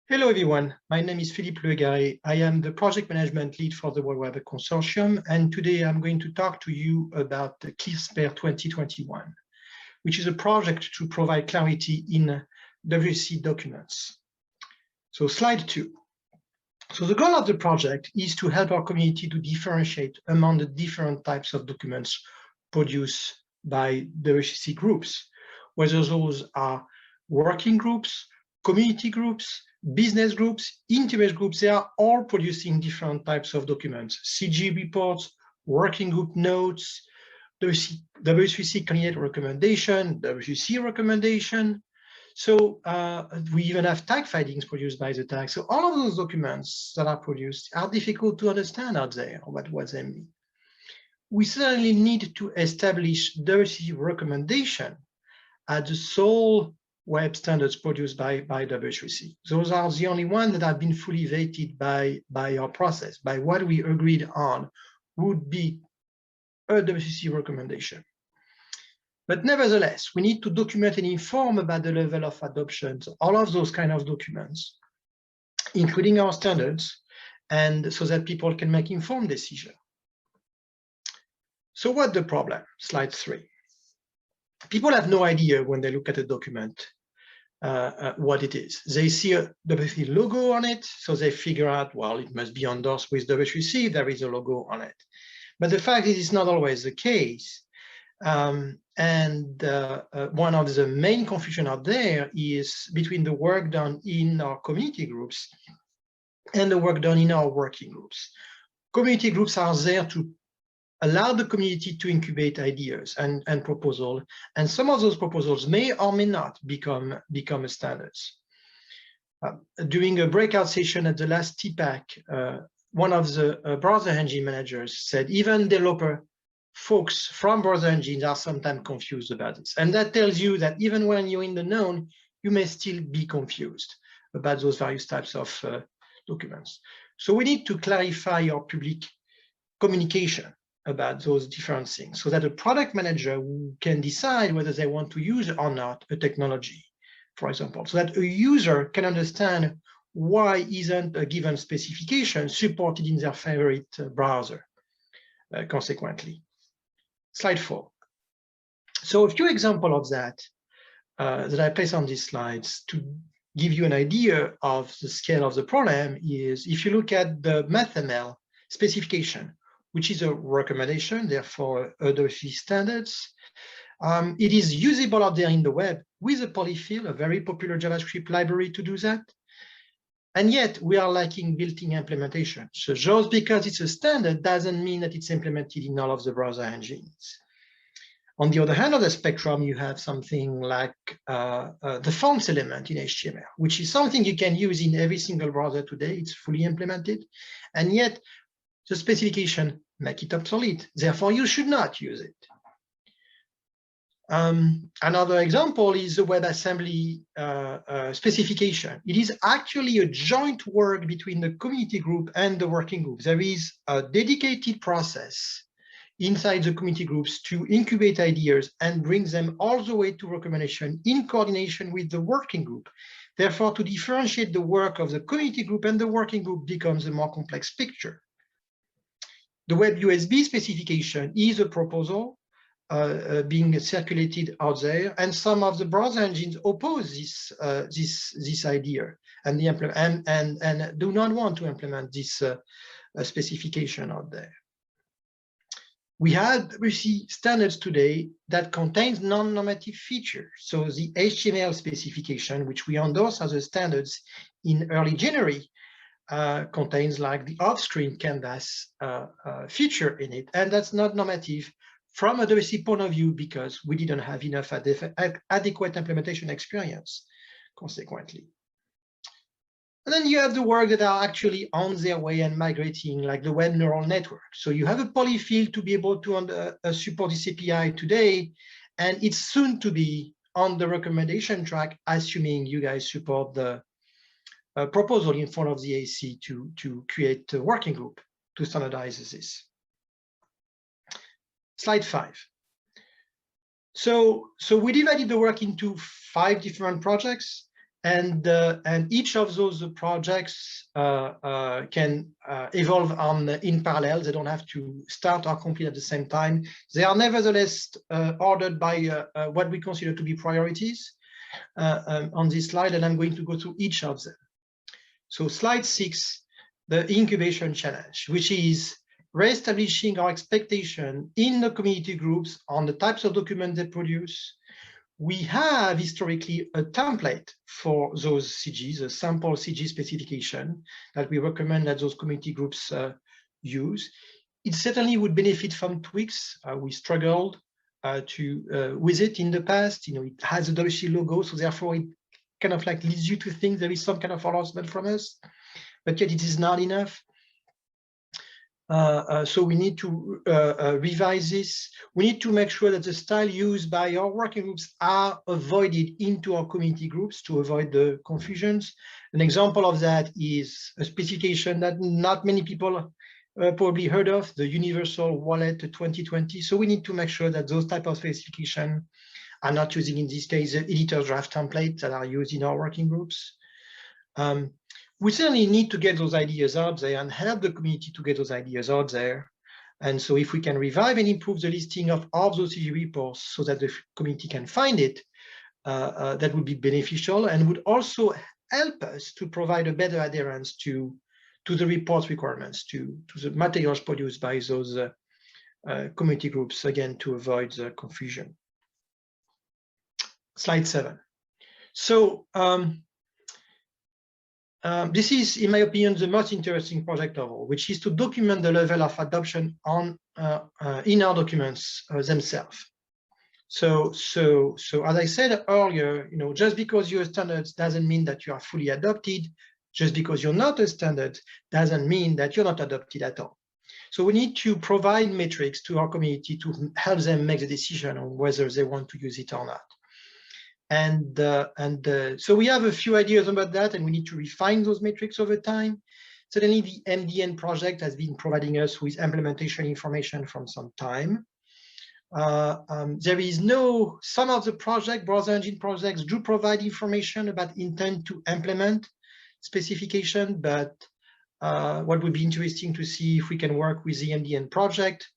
Hello, everyone. My name is Philippe Legaré. I am the project management lead for the World Wide Web Consortium, and today I'm going to talk to you about the ClearSpare 2021, which is a project to provide clarity in WWDC documents. So slide 2. So the goal of the project is to help our community to differentiate among the different types of documents produced by WWDC groups, whether those are working groups, community groups, business groups, interest groups. They are all producing different types of documents: CG reports, working group notes, W3C candidate recommendation, WCC recommendation. So we even have tag findings produced by the tag. So all of those documents that are produced are difficult to understand out there about what they mean. We certainly need to establish WCC recommendation as the sole web standards produced by W3C. Those are the only ones that have been fully vetted by our process, by what we agreed on would be a W3C recommendation. But nevertheless, we need to document and inform about the level of adoption, all of those kind of documents, including our standards, and so that people can make informed decisions. So what's the problem? Slide 3. People have no idea when they look at a document what it is. They see a W3C logo on it, so they figure out, well, it must be endorsed with W3C if there is a logo on it. But the fact is, it's not always the case. One of the main confusion out there is between the work done in our community groups and the work done in our working groups. Community groups are there to allow the community to incubate ideas and proposals, and some of those proposals may or may not become standards. During a breakout session at the last TPAC, one of the browser engine managers said even developer folks from browser engines are sometimes confused about this. And that tells you that even when you're in the known, you may still be confused about those various types of documents. So we need to clarify our public communication about those different things so that a product manager can decide whether they want to use or not a technology, for example, so that a user can understand why isn't a given specification supported in their favorite browser, consequently. Slide 4. So a few examples of that that I place on these slides to give you an idea of the scale of the problem is if you look at the MathML specification, which is a recommendation, therefore W3C standards. It is usable out there in the web with a polyfill, a very popular JavaScript library to do that. And yet we are lacking built-in implementation. So just because it's a standard doesn't mean that it's implemented in all of the browser engines. On the other hand of the spectrum, you have something like the fonts element in HTML, which is something you can use in every single browser today. It's fully implemented. And yet the specification make it obsolete. Therefore, you should not use it. Another example is the WebAssembly specification. It is actually a joint work between the community group and the working group. There is a dedicated process inside the community groups to incubate ideas and bring them all the way to recommendation in coordination with the working group. Therefore, to differentiate the work of the community group and the working group becomes a more complex picture. The WebUSB specification is a proposal being circulated out there, and some of the browser engines oppose this idea and do not want to implement this specification out there. We have WCC standards today that contains non-normative features. So the HTML specification, which we endorse as a standards in early January, contains like the off-screen canvas feature in it, and that's not normative from a WCC point of view because we didn't have enough adequate implementation experience, consequently. And then you have the work that are actually on their way and migrating, like the web neural network. So you have a polyfill to be able to support this API today, and it's soon to be on the recommendation track, assuming you guys support the proposal in front of the AC to create a working group to standardize this. Slide 5. So we divided the work into 5 different projects, and each of those projects can evolve in parallel. They don't have to start or complete at the same time. They are nevertheless ordered by what we consider to be priorities on this slide, and I'm going to go through each of them. So slide 6, the incubation challenge, which is reestablishing our expectation in the community groups on the types of documents they produce. We have historically a template for those CGs, a sample CG specification that we recommend that those community groups use. It certainly would benefit from tweaks. We struggled with it in the past. It has a WC logo, so therefore it kind of like leads you to think there is some kind of announcement from us, but yet it is not enough. So we need to revise this. We need to make sure that the style used by our working groups are avoided into our community groups to avoid the confusions. An example of that is a specification that not many people probably heard of, the Universal Wallet 2020. So we need to make sure that those type of specifications are not using, in this case, the editor's draft template that are used in our working groups. We certainly need to get those ideas out there and help the community to get those ideas out there. And so if we can revive and improve the listing of all those CG reports so that the community can find it, that would be beneficial and would also help us to provide a better adherence to the reports requirements, to the materials produced by those community groups, again, to avoid the confusion. Slide 7. So, this is, in my opinion, the most interesting project of all, which is to document the level of adoption in our documents themselves. So as I said earlier, just because you're a standard doesn't mean that you are fully adopted. Just because you're not a standard doesn't mean that you're not adopted at all. So we need to provide metrics to our community to help them make the decision on whether they want to use it or not. And so we have a few ideas about that, and we need to refine those metrics over time. Certainly, the MDN project has been providing us with implementation information from some time. There is some of the browser engine projects do provide information about intent to implement specification, but what would be interesting to see if we can work with the MDN project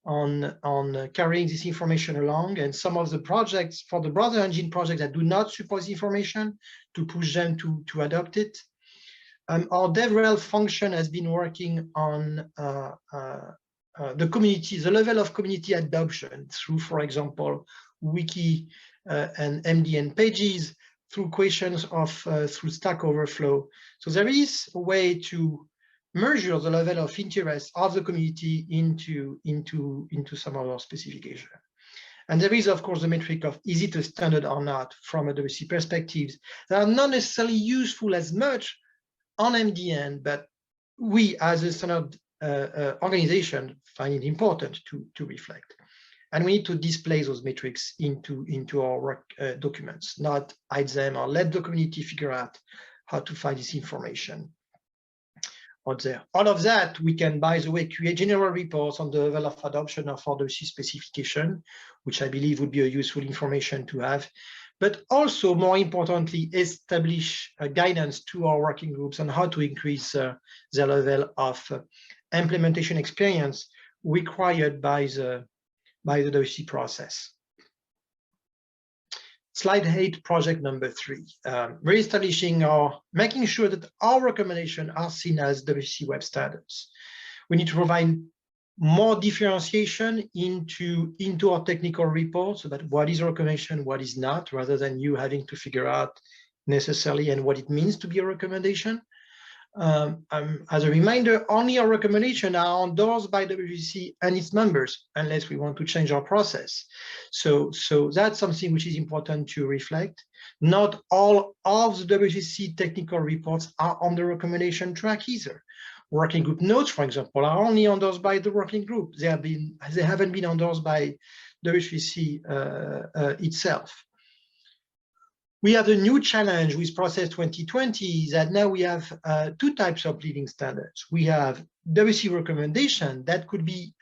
on carrying this information along, and some of the projects for the browser engine project that do not support this information to push them to adopt it. Our DevRel function has been working on the community, the level of community adoption through, for example, wiki and MDN pages, through questions through Stack Overflow. So there is a way to measure the level of interest of the community into some of our specification. And there is, of course, the metric of is it a standard or not from a WC perspectives that are not necessarily useful as much on MDN, but we as a standard organization find it important to reflect. And we need to display those metrics into our work documents, not hide them or let the community figure out how to find this information out there. All of that, we can, by the way, create general reports on the level of adoption of our WC specification, which I believe would be a useful information to have, but also, more importantly, establish guidance to our working groups on how to increase the level of implementation experience required by the WC process. Slide 8, project number 3, making sure that our recommendations are seen as WC web standards. We need to provide more differentiation into our technical reports about what is a recommendation, what is not, rather than you having to figure out necessarily and what it means to be a recommendation. As a reminder, only our recommendations are endorsed by WC and its members, unless we want to change our process. So that's something which is important to reflect. Not all of the WC technical reports are on the recommendation track either. Working group notes, for example, are only endorsed by the working group. They haven't been endorsed by WC itself. We have a new challenge with Process 2020 that now we have 2 types of living standards. We have WC recommendation that could be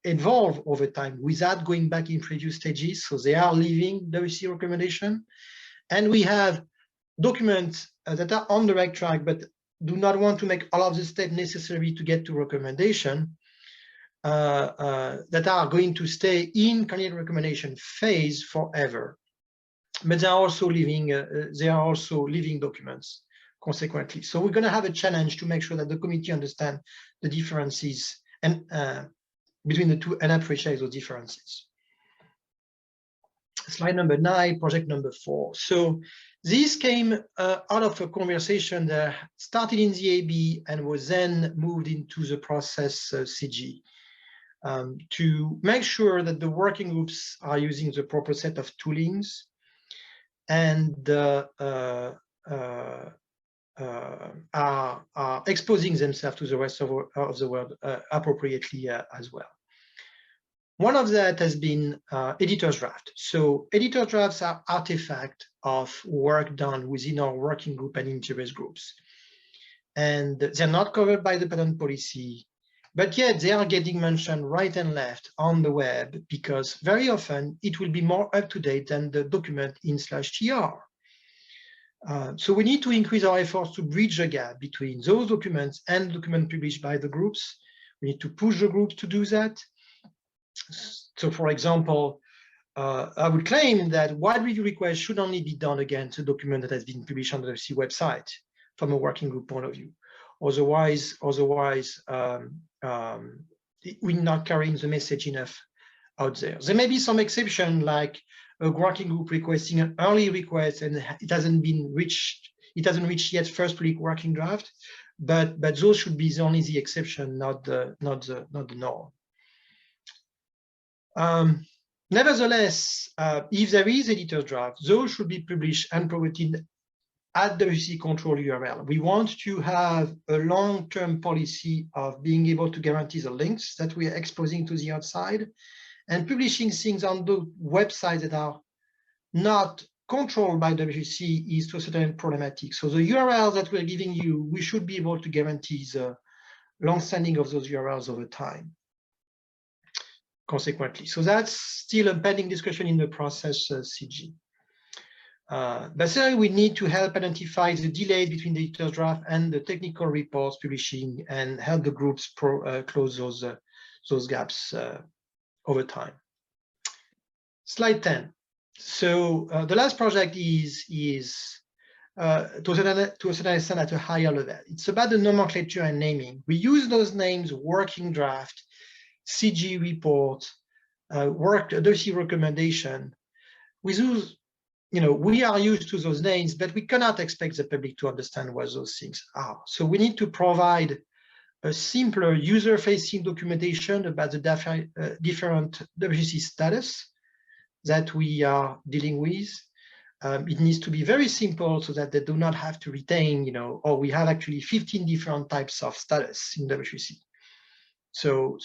evolved over time without going back in previous stages. So they are living WC recommendation. And we have documents that are on the right track, but do not want to make all of the steps necessary to get to recommendation, that are going to stay in candidate recommendation phase forever. But they are also living documents consequently. So we're going to have a challenge to make sure that the committee understand the differences and between the two and appreciate those differences. Slide number 9, project number 4. So this came out of a conversation that started in the AB and was then moved into the process CG to make sure that the working groups are using the proper set of toolings and are exposing themselves to the rest of the world appropriately as well. One of that has been editor's draft. So editor's drafts are artifacts of work done within our working group and interest groups. And they're not covered by the patent policy, but yet they are getting mentioned right and left on the web because very often it will be more up to date than the document in /TR. So we need to increase our efforts to bridge the gap between those documents and documents published by the groups. We need to push the groups to do that. So, for example, I would claim that wide review requests should only be done against a document that has been published on the WC website from a working group point of view. Otherwise, we're not carrying the message enough out there. There may be some exception, like a working group requesting an early request and it hasn't reached yet first public working draft, but those should be only the exception, not the norm. Nevertheless, if there is editor's draft, those should be published and promoted at the WC control URL. We want to have a long-term policy of being able to guarantee the links that we are exposing to the outside, and publishing things on the websites that are not controlled by WC is to a certain problematic. So the URLs that we're giving you, we should be able to guarantee the long-standing of those URLs over time. Consequently, so that's still a pending discussion in the process CG. But certainly we need to help identify the delays between the editor's draft and the technical reports publishing and help the groups close those gaps over time. Slide 10. So the last project is to a certain extent at a higher level. It's about the nomenclature and naming. We use those names: working draft, CG report, WC recommendation. We are used to those names, but we cannot expect the public to understand what those things are. So we need to provide a simpler user-facing documentation about the different WC status that we are dealing with. It needs to be very simple so that they do not have to retain, we have actually 15 different types of status in WC. So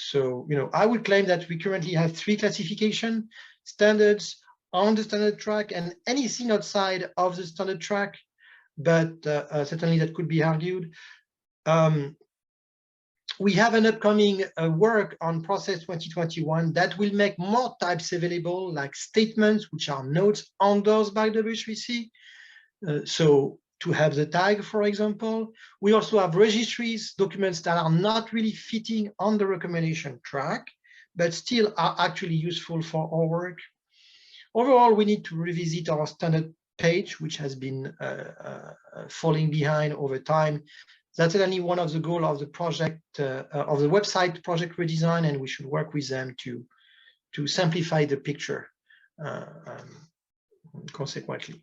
I would claim that we currently have 3 classification standards on the standard track and anything outside of the standard track, but certainly that could be argued. We have an upcoming work on Process 2021 that will make more types available, like statements, which are notes endorsed by W3C. So to have the tag, for example. We also have registries, documents that are not really fitting on the recommendation track, but still are actually useful for our work. Overall, we need to revisit our standard page, which has been falling behind over time. That's certainly one of the goals of the project, of the website project redesign, and we should work with them to simplify the picture consequently.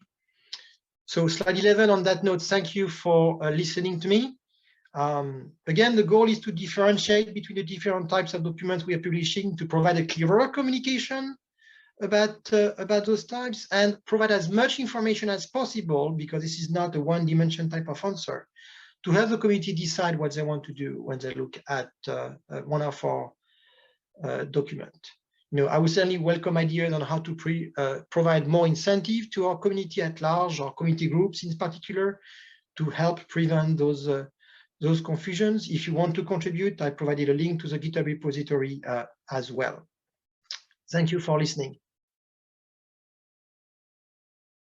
So slide 11, on that note, thank you for listening to me. Again, the goal is to differentiate between the different types of documents we are publishing to provide a clearer communication about those types and provide as much information as possible, because this is not a one-dimension type of answer, to help the community decide what they want to do when they look at one of our documents. I would certainly welcome ideas on how to provide more incentive to our community at large, or community groups in particular, to help prevent those confusions. If you want to contribute, I provided a link to the GitHub repository as well. Thank you for listening.